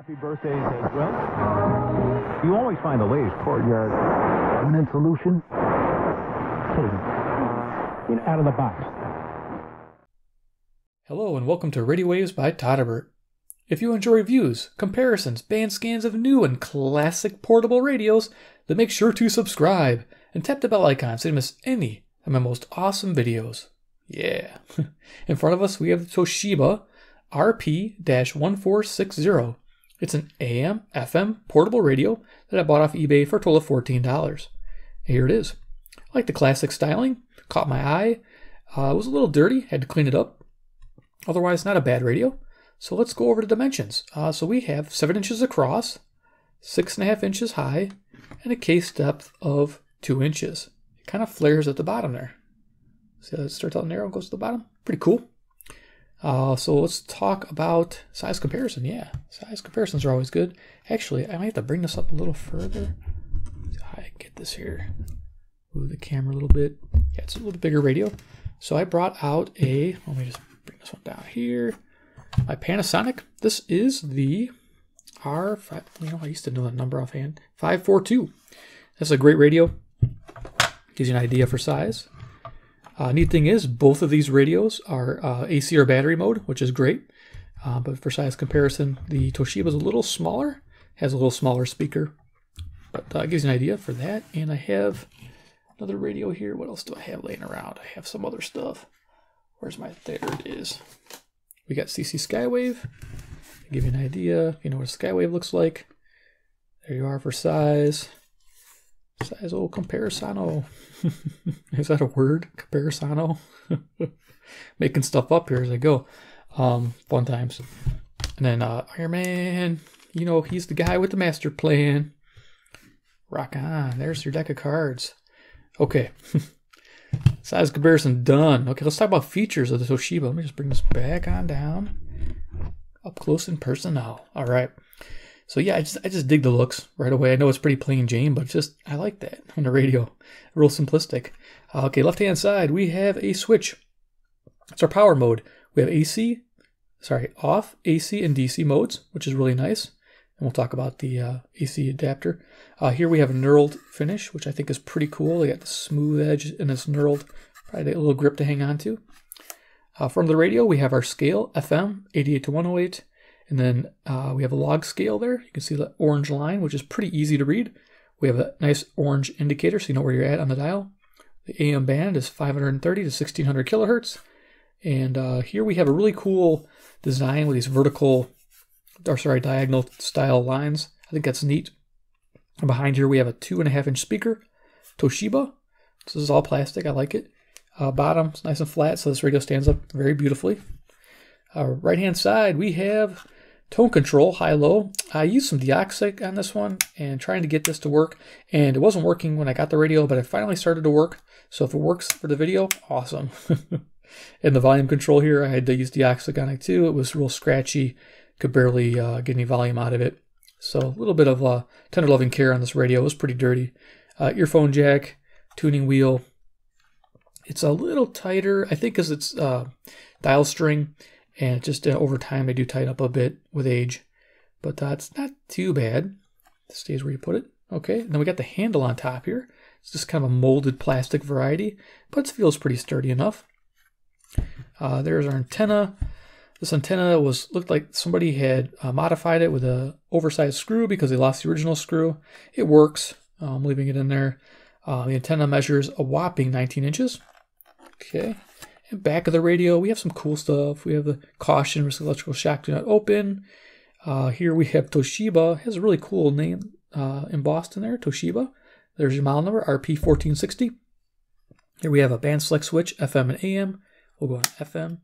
Happy birthdays as well. You always find the latest courtyard permanent solution. Out of the box. Hello and welcome to Radio Waves by Todderbert. If you enjoy reviews, comparisons, band scans of new and classic portable radios, then make sure to subscribe and tap the bell icon so you don't miss any of my most awesome videos. Yeah. In front of us we have the Toshiba RP-1460. It's an AM FM portable radio that I bought off eBay for a total of $14. Here it is. I like the classic styling, caught my eye. It was a little dirty, had to clean it up. Otherwise, not a bad radio. So let's go over the dimensions. So we have 7 inches across, 6.5 inches high, and a case depth of 2 inches. It kind of flares at the bottom there. See how it starts out narrow and goes to the bottom? Pretty cool. So let's talk about size comparison. Yeah, size comparisons are always good. Actually, I might have to bring this up a little further. See how I get this here. Move the camera a little bit. Yeah, it's a little bigger radio. So I brought out a, let me just bring this one down here. My Panasonic. This is the R5, I used to know that number offhand. 542. That's a great radio. Gives you an idea for size. Neat thing is, both of these radios are AC or battery mode, which is great. But for size comparison, the Toshiba is a little smaller, has a little smaller speaker. But it gives you an idea for that. And I have another radio here. What else do I have laying around? I have some other stuff. Where's my, there it is. We got CC Skywave. To give you an idea, you know what a Skywave looks like. There you are for size. Size old comparisano. Is that a word? Comparisano? Making stuff up here as I go. Fun times. And then Iron Man, he's the guy with the master plan. Rock on. There's your deck of cards. Okay. Size comparison done. Okay, let's talk about features of the Toshiba. Let me just bring this back on down. Up close and personal. All right. So yeah, I just dig the looks right away. I know it's pretty plain Jane, but I like that on the radio. Real simplistic. Okay, left-hand side, we have a switch. It's our power mode. We have off, AC, and DC modes, which is really nice. And we'll talk about the AC adapter. Here we have a knurled finish, which I think is pretty cool. They got the smooth edge and this knurled, probably a little grip to hang on to. From the radio, we have our scale, FM, 88 to 108. And then we have a log scale there. You can see the orange line, which is pretty easy to read. We have a nice orange indicator, so you know where you're at on the dial. The AM band is 530 to 1600 kilohertz. And here we have a really cool design with these diagonal style lines. I think that's neat. And behind here we have a 2.5 inch speaker, Toshiba. This is all plastic. I like it. Bottom is nice and flat, so this radio stands up very beautifully. Right hand side we have tone control, high-low. I used some deoxic on this one and trying to get this to work, and it wasn't working when I got the radio, but it finally started to work. So if it works for the video, awesome. And the volume control here, I had to use deoxic on it too. It was real scratchy, could barely get any volume out of it. So a little bit of tender loving care on this radio. It was pretty dirty. Earphone jack, tuning wheel. It's a little tighter, I think, because it's dial string. And just over time, they do tighten up a bit with age. But that's not too bad. It stays where you put it. Okay, and then we got the handle on top here. It's just kind of a molded plastic variety, but it feels pretty sturdy enough. There's our antenna. This antenna looked like somebody had modified it with an oversized screw because they lost the original screw. It works. I'm leaving it in there. The antenna measures a whopping 19 inches. Okay. And back of the radio, we have some cool stuff. We have the caution, risk of electrical shock, do not open. Here we have Toshiba. It has a really cool name embossed in there, Toshiba. There's your model number, RP-1460. Here we have a band select switch, FM and AM. We'll go on FM.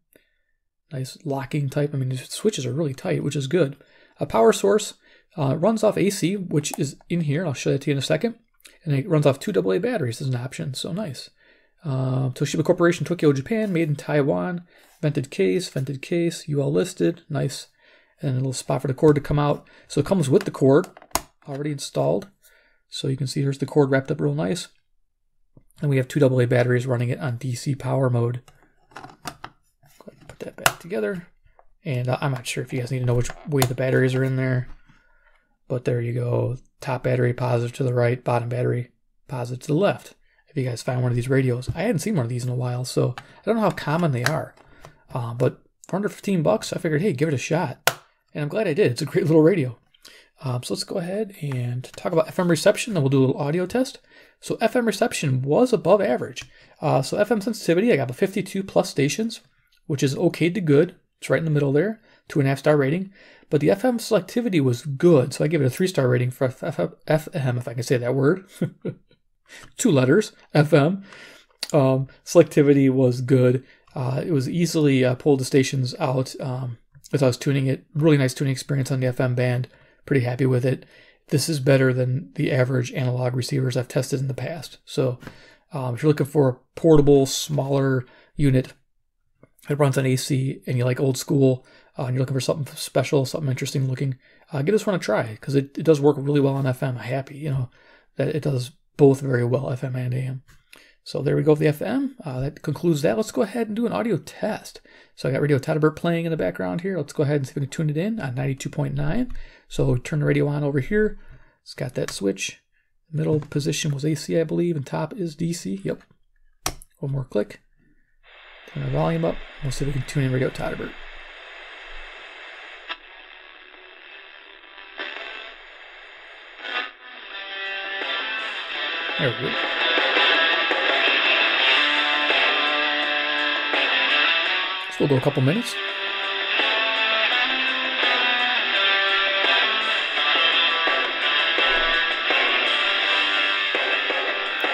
Nice locking type. I mean, the switches are really tight, which is good. A power source runs off AC, which is in here. I'll show that to you in a second. And it runs off 2 AA batteries as an option, so nice. Toshiba Corporation, Tokyo, Japan, made in Taiwan. Vented case, UL listed, nice. And a little spot for the cord to come out. So it comes with the cord already installed. So you can see here's the cord wrapped up real nice. And we have 2 AA batteries running it on DC power mode. Go ahead and put that back together. And I'm not sure if you guys need to know which way the batteries are in there. But there you go. Top battery positive to the right, bottom battery positive to the left. If you guys find one of these radios, I hadn't seen one of these in a while, so I don't know how common they are. But for under 15 bucks, I figured, hey, give it a shot. And I'm glad I did. It's a great little radio. So let's go ahead and talk about FM reception, then we'll do a little audio test. So FM reception was above average. So FM sensitivity, I got about 52 plus stations, which is okay to good. It's right in the middle there, 2.5-star rating. But the FM selectivity was good, so I give it a 3-star rating for FM, if I can say that word. 2 letters, FM. Selectivity was good. It was easily pulled the stations out as I was tuning it. Really nice tuning experience on the FM band. Pretty happy with it. This is better than the average analog receivers I've tested in the past. So if you're looking for a portable, smaller unit that runs on AC and you like old school, and you're looking for something special, something interesting looking, give this one a try, because it does work really well on FM. I'm happy, that it does both very well, FM and AM. So there we go with the FM. That concludes that. Let's go ahead and do an audio test. So I got radio Todderbert playing in the background here. Let's go ahead and see if we can tune it in on 92.9. So turn the radio on over here. It's got that switch. Middle position was AC, I believe, and top is DC. Yep. One more click. Turn the volume up. We'll see if we can tune in radio Todderbert. There we go. So we'll go a couple minutes.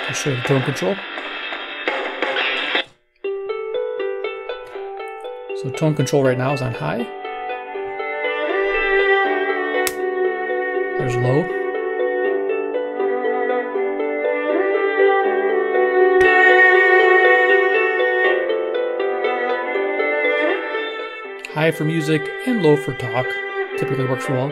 I'll show you the tone control. So tone control right now is on high. There's low. High for music and low for talk. Typically works well.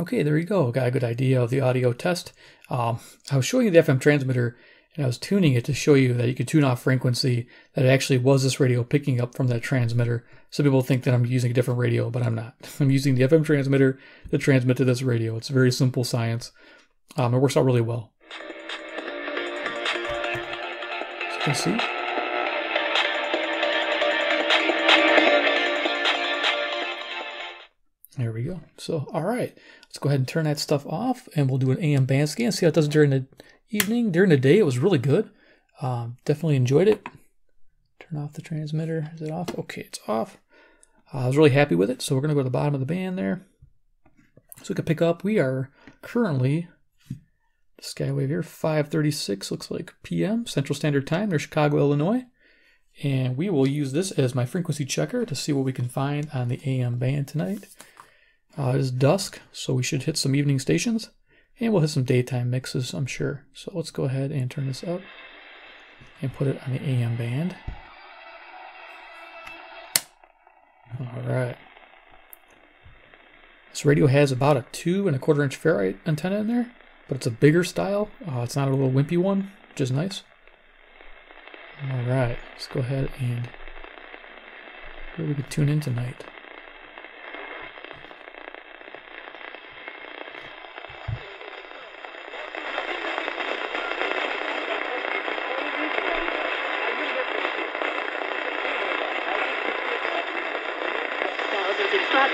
Okay, there you go. Got a good idea of the audio test. I was showing you the FM transmitter, and I was tuning it to show you that you could tune off frequency, that it actually was this radio picking up from that transmitter. Some people think that I'm using a different radio, but I'm not. I'm using the FM transmitter to transmit to this radio. It's very simple science. It works out really well. As you can see. There we go. So, all right. Let's go ahead and turn that stuff off, and we'll do an AM band scan, see how it does during the evening. During the day, it was really good. Definitely enjoyed it. Turn off the transmitter. Is it off? Okay, it's off. I was really happy with it, so we're going to go to the bottom of the band there. So we can pick up, we are currently, Skywave here, 5:36, looks like p.m. Central Standard Time near Chicago, Illinois. And we will use this as my frequency checker to see what we can find on the AM band tonight. It is dusk, so we should hit some evening stations, and we'll hit some daytime mixes, I'm sure. So let's go ahead and turn this up and put it on the AM band. All right. This radio has about a 2 1/4 inch ferrite antenna in there, but it's a bigger style. It's not a little wimpy one, which is nice. All right, let's go ahead and where we could tune in tonight.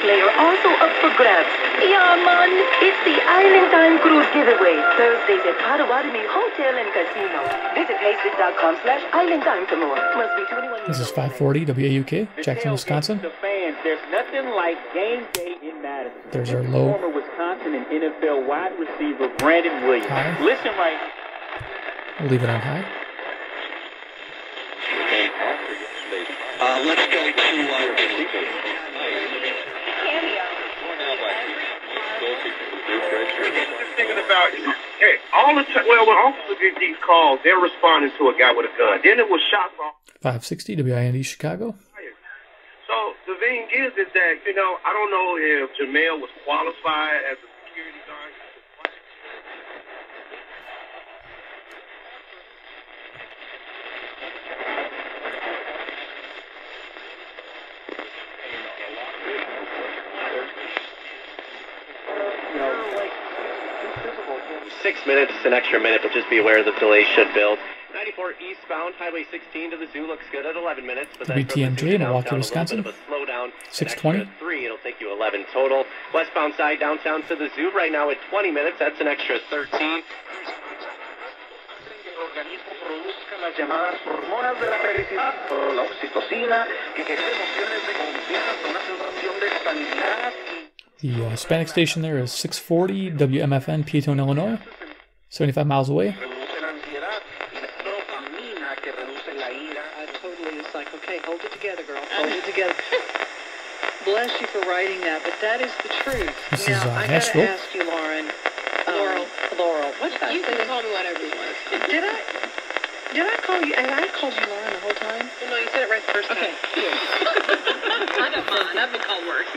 Layer also up for grabs. Yeah, man, it's the Island Time Cruise giveaway. Thursdays at Potawatomi Hotel and Casino. Visit Facebook.com/Island Time for more. Must be 21. This is 540 WAUK, Jackson, Wisconsin. The fans, there's nothing like game day in Madison. There's our low. Former Wisconsin and NFL wide receiver Brandon Williams. High. Listen right. We'll leave it on high. Let's go to Thinking about, hey, all the time, well, when officers get these calls, they're responding to a guy with a gun. Then it was shots off. 560 WIND Chicago. So the thing is that, you know, I don't know if Jamel was qualified as a security guard. you know, 6 minutes, an extra minute, but just be aware the delay should build. 94 eastbound, Highway 16 to the zoo looks good at 11 minutes. But WTMJ, Milwaukee, Wisconsin. 620. 3, it'll take you 11 total. Westbound side downtown to the zoo right now at 20 minutes. That's an extra 13. Las llamadas hormonas de la felicidad, la oxitocina, que genera emociones de confianza, una sensación de estabilidad. The Hispanic station there is 640 WMFN, Peatone, Illinois. 75 miles away. Reduce la ansiedad y la dopamina que reduce la ira. I totally was like, okay, hold it together, girl. Hold it together. Bless you for writing that, but that is the truth. This now, is I Nashville. gotta ask you, Lauren. Laurel. Laurel. What did I You say? can call me whatever you want. Did I call you? And I called you Lauren the whole time? Well, no, you said it right the first time. Okay. I don't mind. I've been called work.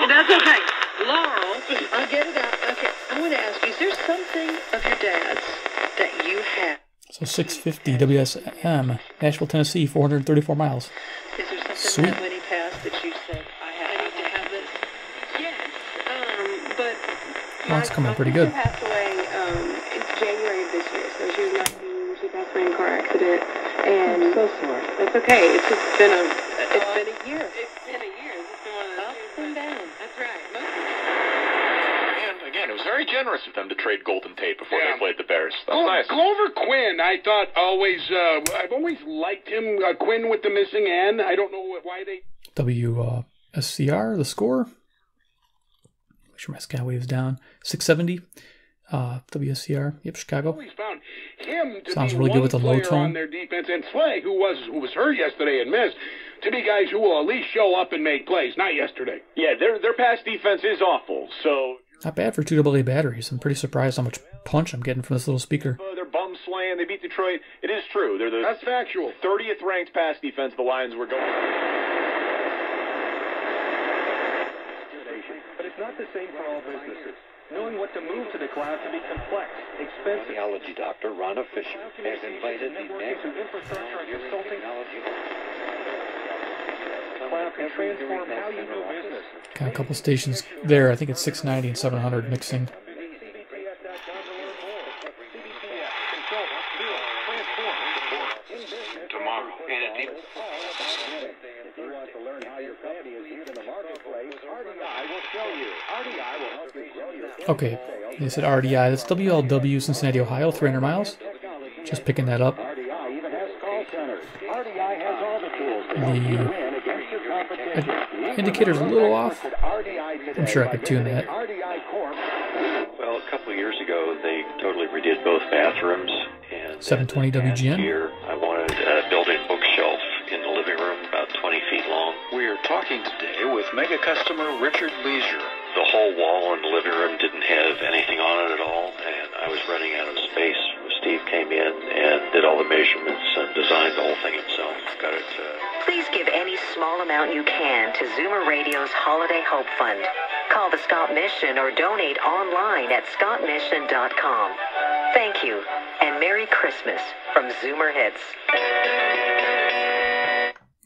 That's okay. Laurel, I'll get it out. Okay, I want to ask you, is there something of your dad's that you have? So 650 WSM, Nashville, Tennessee, 434 miles. Is there something Sweet. that when he passed that you said, I need to have this? Yes. But Oh, it's coming pretty good. my sister passed away in January of this year. So she was 19. She passed away in a car accident. And I'm so sorry. it's okay. It's just been a year. It's been a year. It's been a year. It's been one of those Ups and downs. That's right. And again, it was very generous of them to trade Golden Tate before they played the Bears. That's nice. Glover Quinn, I thought I've always liked him. Quinn with the missing N. I don't know why they. WSCR, the score. Make sure my Skywave's down. 670. WSCR. Yep, Chicago. Always found him to Sounds be really good with the low player tone. on their defense, and Slay, who was hurt yesterday and missed, to be guys who will at least show up and make plays. Not yesterday. Yeah, their pass defense is awful. So Not bad for 2 AA batteries. I'm pretty surprised how much punch I'm getting from this little speaker. they're bum slaying. They beat Detroit. It is true. They're the That's factual. 30th ranked pass defense the Lions were going. operation, but it's not the same for all businesses. Knowing what to move to the cloud can be complex, expensive. Technology doctor Ronna Fisher has invited the next infrastructure and consulting. Cloud can transform how you do business. Got a couple stations there. I think it's 690 and 700 mixing. Tomorrow. If you want to learn how your company is viewed in the marketplace, RDI will show you. RDI will help you grow your business. Okay, they said RDI. That's WLW, Cincinnati, Ohio, 300 miles. Just picking that up. RDI even has call centers. RDI has all the tools to help you win against your competition. The indicator's a little off. I'm sure I could tune that. Well, a couple of years ago, they totally redid both bathrooms. And 720 WGN. Here, I wanted a built-in bookshelf in the living room, about 20 feet long. We're talking today with mega customer Richard Leisure. The whole wall in the living room didn't have anything on it at all, and I was running out of space. Steve came in and did all the measurements and designed the whole thing himself. Got it. Please give any small amount you can to Zoomer Radio's Holiday Hope Fund. Call the Scott Mission or donate online at scottmission.com. Thank you, and Merry Christmas from Zoomer Hits.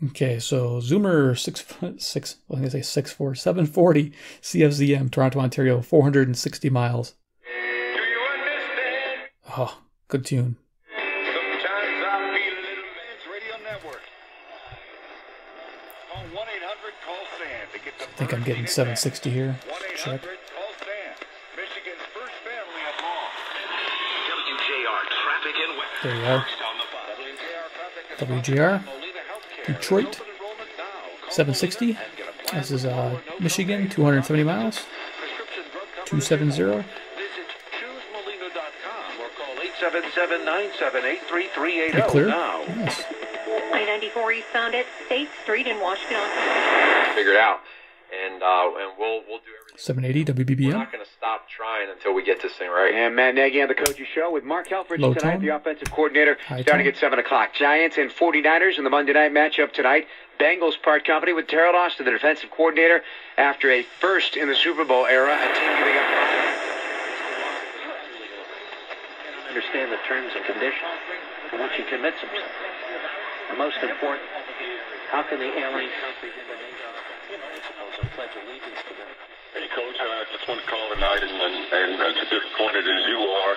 Okay, so Zoomer 740 CFZM, Toronto, Ontario, 460 miles. Oh, good tune. Sometimes I feel a little Man's Radio Network. On 1-800-CALL SAN to get the I think I'm getting 760 here. Check. Call SAN, Michigan's first family of law. WJR traffic and weather. There you are. WGR. Detroit, 760. This is Michigan, 270 miles. 270. Visit 777-978-3380 Pretty clear. now. Nice. I-94 eastbound at State Street in Washington. Figure it out, and we'll do everything. 780 WBBM. We're not going to stop trying until we get this thing right. And Matt Nagy on the Coaches Show with Mark Helfrich Low tonight, tone. the offensive coordinator, High starting tone. at 7 o'clock. Giants and 49ers in the Monday night matchup tonight. Bengals part company with Terrell Austin, the defensive coordinator, after a first in the Super Bowl era, a team giving up. Understand the terms and conditions once you commit something. The most important, how can the aliens comprehend the nation? Pledge allegiance to them. Hey, Coach, I just want to call tonight and as disappointed as you are,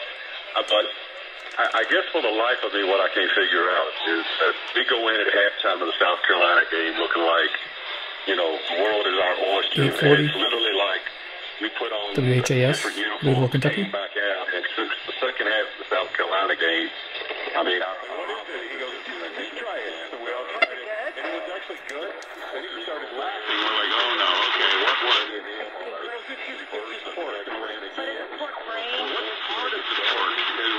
but I guess for the life of me, what I can't figure out is that we go in at halftime of the South Carolina game looking like, the world is our oyster. 840. It's literally like we put on WHAS, Louisville, Kentucky. back out, and since the second half of the South Carolina game, I mean, What is it? He goes, let's try it. So we all tried it, and it was actually good. And he started laughing. we're like, oh no, okay, what was it?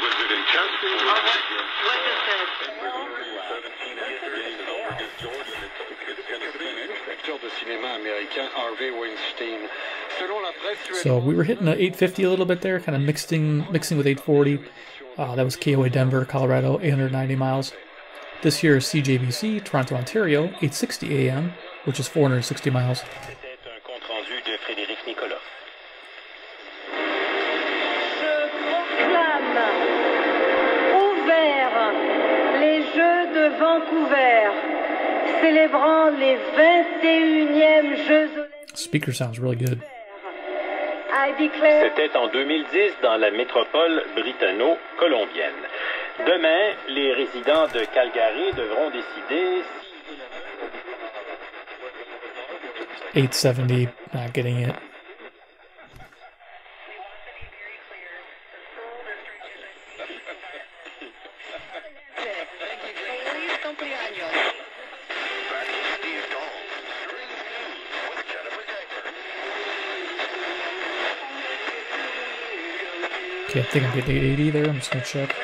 Was it intestine? So we were hitting the 850 a little bit there, kind of mixing with 840. That was KOA Denver, Colorado, 890 miles. This here is CJBC, Toronto, Ontario, 860 AM, which is 460 miles. Les Jeux de Vancouver, célébrant les 21e Jeux Olympiques. Speaker sounds really good. C'était en 2010 dans la métropole britanno-colombienne. Demain, les résidents de Calgary devront décider si... 870, not getting it. Okay, I think I'm getting 880 there. I'm just going to check.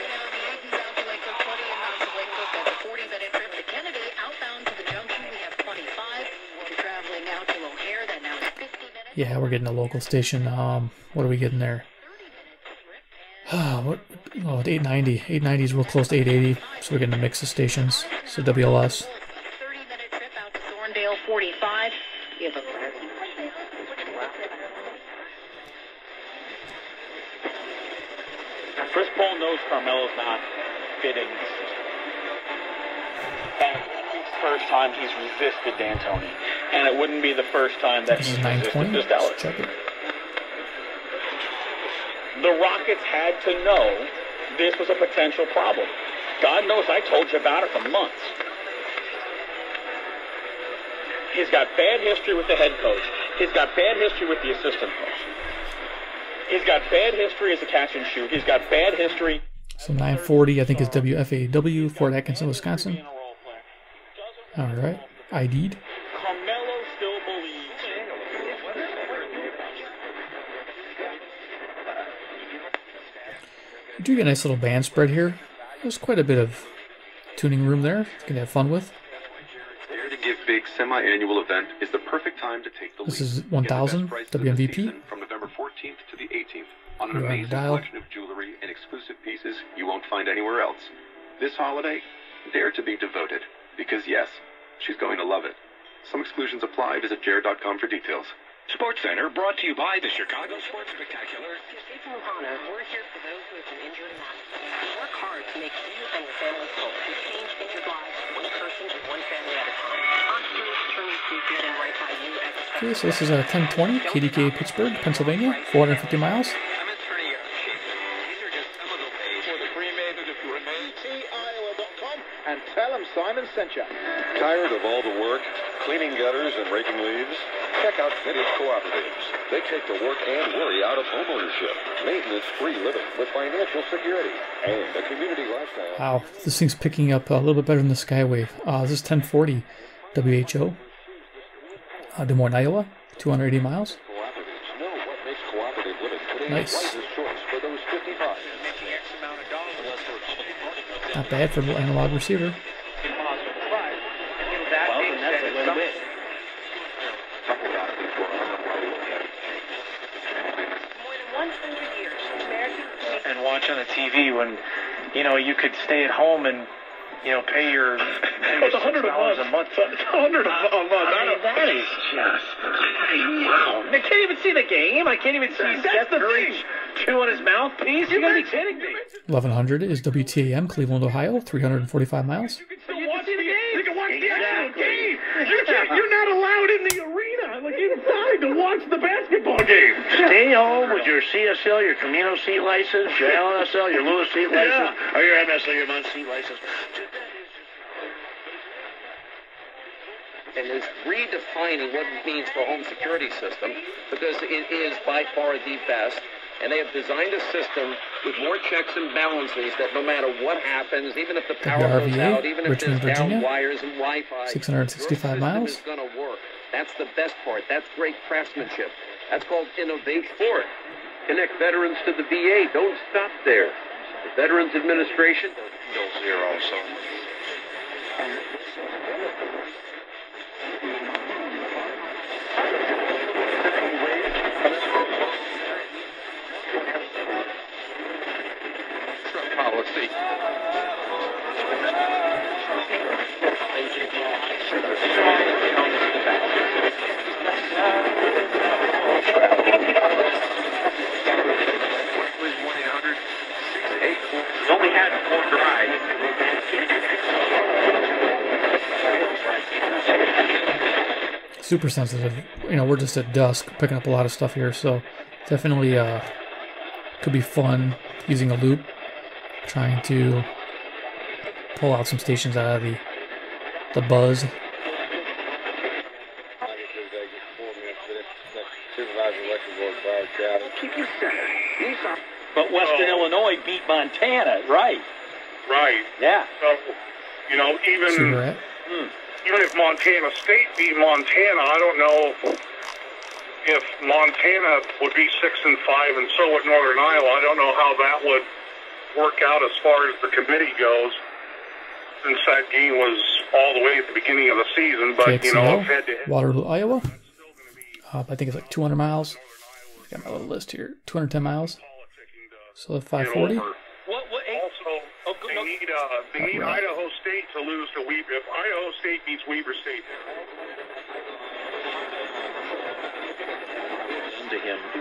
Yeah, we're getting a local station. What are we getting there? Oh, 890. 890 is real close to 880, so we're getting a mix of stations. So WLS. 30-minute trip out to Thorndale 45. Yeah, but Chris Paul knows Carmelo's not fitting. And it wouldn't be the first time he's resisted D'Antoni. And it wouldn't be the first time that he's resisted Costello. The Rockets had to know this was a potential problem. God knows I told you about it for months. He's got bad history with the head coach. He's got bad history with the assistant coach. He's got bad history as a catch and shoot. He's got bad history. So 940, I think, is WFAW, Fort Atkinson, Wisconsin. All right, ID'd. Carmelo still believes. You do get a nice little band spread here. There's quite a bit of tuning room there. You can have fun with. Dare to Give Big semi-annual event is the perfect time to take the lead. This is 1000 WMVP. From November 14th to the 18th on an You're on amazing the dial. collection of jewelry and exclusive pieces you won't find anywhere else. This holiday, dare to be devoted, because yes, she's going to love it. Some exclusions apply. Visit jared.com for details. Sports Center brought to you by the Chicago Sports Spectacular. From Ohana, we're here for those who have been injured and lost. We work hard to make you and your family whole. We change injured lives one person and one family at a time. Hospitals turn to getting right by you as a Okay, so this is a 1020 KDK Pittsburgh, Pennsylvania, 450 miles. And tell them Simon sent you. Tired of all the work, cleaning gutters and raking leaves? Check out Vintage Cooperatives. They take the work and worry out of homeownership. Maintenance-free living with financial security and a community lifestyle. Wow, this thing's picking up a little bit better than the Skywave. This is 1040 WHO, Des Moines, Iowa, 280 miles. Know what makes cooperative living today's Nice. wisest choice for those 55. Not bad for a little analog receiver. And watch on the TV when, you could stay at home and, pay your It's $100 a month. It's $100 a month. I mean, that is just wow. I can't even see the game. I can't even see Seth Curry chew on his mouthpiece. You gotta be kidding me. 1100 is WTAM, Cleveland, Ohio, 345 miles. You can watch the actual game. You're not allowed in the arena, like inside, to watch the basketball game. Stay home with your CSL, your Camino seat license, your LNSL, your Lewis seat license, or your MSL, your Munch seat license. And is redefining what it means for a home security system, because it is by far the best. And they have designed a system with more checks and balances that no matter what happens, even if the power goes WRVA, out, even if Richmond, there's down Virginia, wires and Wi-Fi, 665 miles. is going to work. That's the best part. That's great craftsmanship. That's called innovation. Sport. Connect veterans to the VA. Don't stop there. The Veterans Administration. Bill Zero, so. Policy. You only had 4 drives. Super sensitive. We're just at dusk, picking up a lot of stuff here, so definitely could be fun using a loop, trying to pull out some stations out of the buzz. But Western Illinois beat Montana, right? Right. Yeah. So, even if Montana State beat Montana, I don't know if Montana would be 6-5, and so would Northern Iowa. I don't know how that would work out as far as the committee goes, since that game was all the way at the beginning of the season. But KXCO, Waterloo, Iowa. I think it's like 200 miles. I got my little list here. 210 miles. So 540. Also, they need Idaho State to lose to Weber. If Idaho State beats Weber State,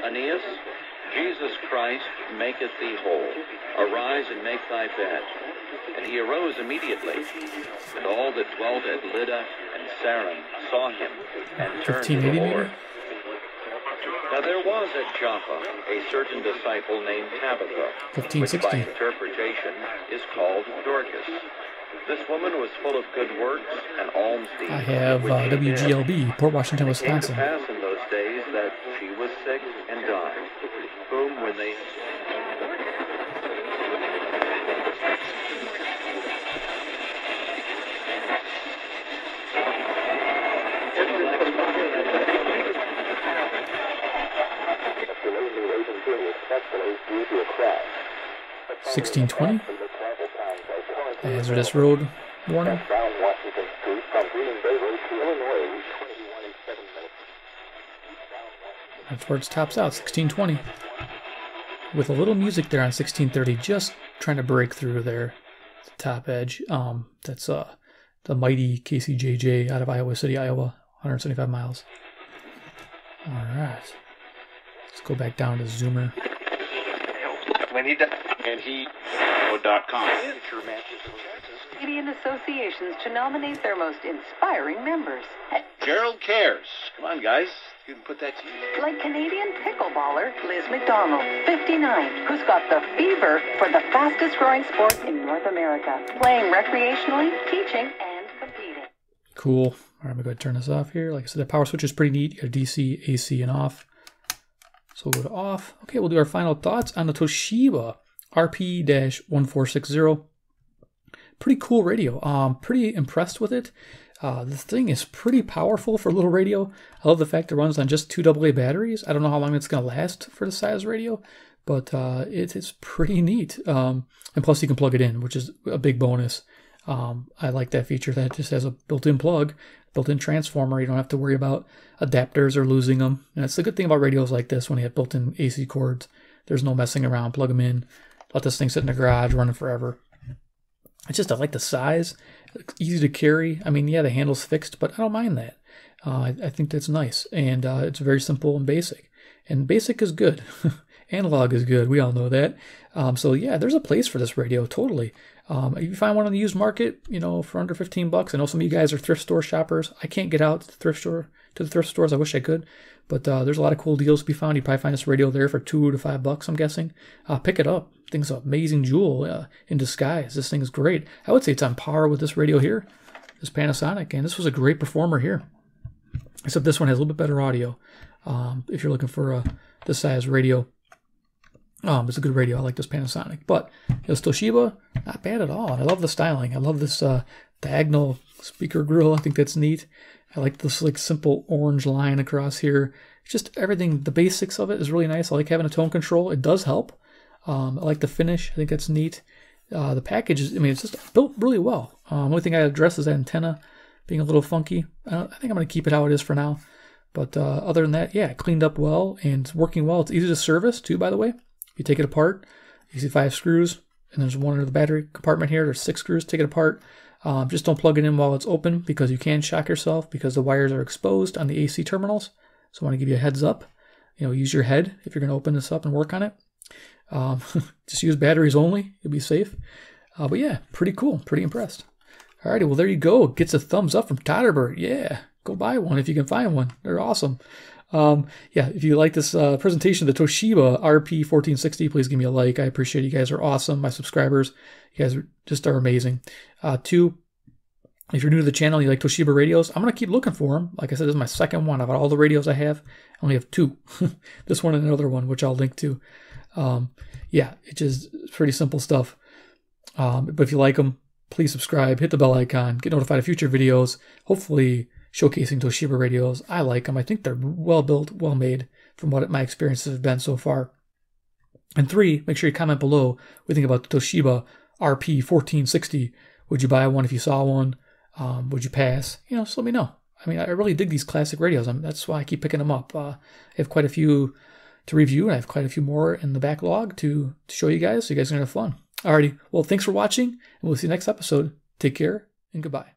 Aeneas, Jesus Christ maketh thee whole. Arise and make thy bed. And he arose immediately. And all that dwelt at Lydda and Saron saw him, and turned to the Lord. Now there was at Joppa a certain disciple named Tabitha, which by interpretation is called Dorcas. This woman was full of good works and alms deeds. I have WGLB, Port Washington, Wisconsin. It came to pass in those days that she was sick and died, whom when they... $16.20. Hazardous road warning. That's where it tops out, $16.20. With a little music there on $16.30, just trying to break through there, the top edge. That's the mighty KCJJ out of Iowa City, Iowa, 175 miles. All right, let's go back down to Zoomer. When he does, and he.com. Canadian associations to nominate their most inspiring members. Gerald cares. Come on, guys. You can put that to you. Like Canadian pickleballer Liz McDonald, 59, who's got the fever for the fastest growing sport in North America, playing recreationally, teaching, and competing. Cool. All right, I'm going to go ahead and turn this off here. Like I said, the power switch is pretty neat. You got DC, AC, and off. So we'll go to off. Okay, we'll do our final thoughts on the Toshiba RP-1460. Pretty cool radio. Pretty impressed with it. The thing is pretty powerful for a little radio. I love the fact it runs on just 2 AA batteries. I don't know how long it's going to last for the size radio, but it's pretty neat. And plus you can plug it in, which is a big bonus. I like that feature that it just has a built-in plug, built-in transformer. You don't have to worry about adapters or losing them. And that's the good thing about radios like this when you have built-in AC cords. There's no messing around. Plug them in. Let this thing sit in the garage, running forever. It's just, I like the size. It's easy to carry. I mean, yeah, the handle's fixed, but I don't mind that. I think that's nice. And it's very simple and basic. And basic is good. Analog is good. We all know that. So yeah, there's a place for this radio, totally. If you find one on the used market, you know, for under $15, I know some of you guys are thrift store shoppers. I can't get out to the thrift stores. I wish I could, but there's a lot of cool deals to be found. You probably find this radio there for $2 to $5, I'm guessing. Pick it up. Thing's an amazing jewel in disguise. This thing is great. I would say it's on par with this radio here, this Panasonic, and this was a great performer here. Except this one has a little bit better audio. If you're looking for this size radio. It's a good radio. I like this Panasonic. But this Toshiba, not bad at all. I love the styling. I love this diagonal speaker grill. I think that's neat. I like this like simple orange line across here. It's just everything, the basics of it is really nice. I like having a tone control. It does help. I like the finish. I think that's neat. The package is, I mean, it's just built really well. Only thing I address is that antenna being a little funky. I think I'm going to keep it how it is for now. But other than that, yeah, it cleaned up well and it's working well. It's easy to service too, by the way. You take it apart, you see 5 screws, and there's one in the battery compartment here. There's 6 screws. Take it apart. Just don't plug it in while it's open because you can shock yourself because the wires are exposed on the AC terminals. So I want to give you a heads up. You know, use your head if you're going to open this up and work on it. Just use batteries only. You'll be safe. But yeah, pretty cool. Pretty impressed. Alrighty, well there you go. Gets a thumbs up from Todderbert. Yeah, go buy one if you can find one. They're awesome. Yeah, if you like this presentation, the Toshiba RP-1460, please give me a like. I appreciate it. You guys are awesome. My subscribers, you guys are amazing. 2, if you're new to the channel and you like Toshiba radios, I'm going to keep looking for them. Like I said, this is my second one. Out of all the radios I have, I only have 2. This one and another one, which I'll link to. Yeah, it's just pretty simple stuff. But if you like them, please subscribe, hit the bell icon, get notified of future videos. Hopefully showcasing Toshiba radios. I like them. I think they're well built, well made from what my experiences have been so far. And 3, make sure you comment below what you think about the Toshiba RP-1460. Would you buy one if you saw one? Would you pass? You know, just let me know. I mean, I really dig these classic radios. That's why I keep picking them up. I have quite a few to review, and I have quite a few more in the backlog to show you guys, so you guys are going to have fun. Alrighty, well, thanks for watching, and we'll see you next episode. Take care, and goodbye.